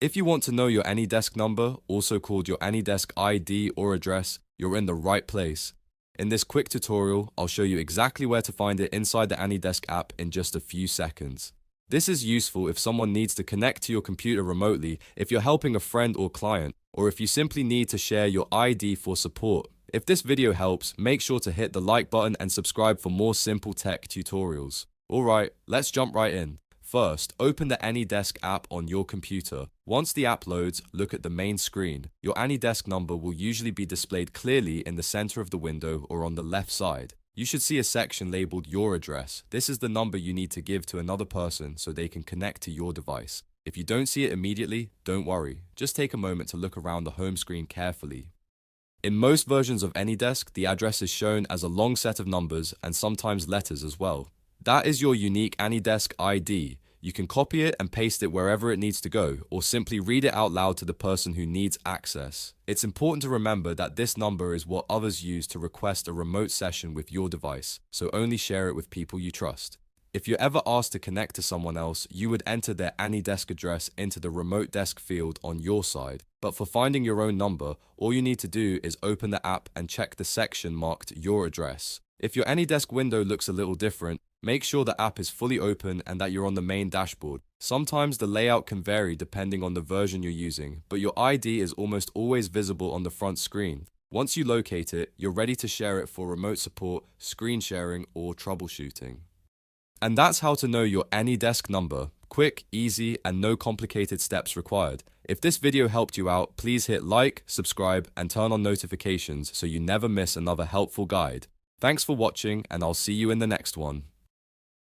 If you want to know your AnyDesk number, also called your AnyDesk ID or address, you're in the right place. In this quick tutorial, I'll show you exactly where to find it inside the AnyDesk app in just a few seconds. This is useful if someone needs to connect to your computer remotely, if you're helping a friend or client, or if you simply need to share your ID for support. If this video helps, make sure to hit the like button and subscribe for more simple tech tutorials. Alright, let's jump right in. First, open the AnyDesk app on your computer. Once the app loads, look at the main screen. Your AnyDesk number will usually be displayed clearly in the center of the window or on the left side. You should see a section labeled Your Address. This is the number you need to give to another person so they can connect to your device. If you don't see it immediately, don't worry. Just take a moment to look around the home screen carefully. In most versions of AnyDesk, the address is shown as a long set of numbers and sometimes letters as well. That is your unique AnyDesk ID. You can copy it and paste it wherever it needs to go, or simply read it out loud to the person who needs access. It's important to remember that this number is what others use to request a remote session with your device, so only share it with people you trust. If you're ever asked to connect to someone else, you would enter their AnyDesk address into the remote desk field on your side. But for finding your own number, all you need to do is open the app and check the section marked Your Address. If your AnyDesk window looks a little different, make sure the app is fully open and that you're on the main dashboard. Sometimes the layout can vary depending on the version you're using, but your ID is almost always visible on the front screen. Once you locate it, you're ready to share it for remote support, screen sharing, or troubleshooting. And that's how to know your AnyDesk number. Quick, easy, and no complicated steps required. If this video helped you out, please hit like, subscribe, and turn on notifications so you never miss another helpful guide. Thanks for watching, and I'll see you in the next one.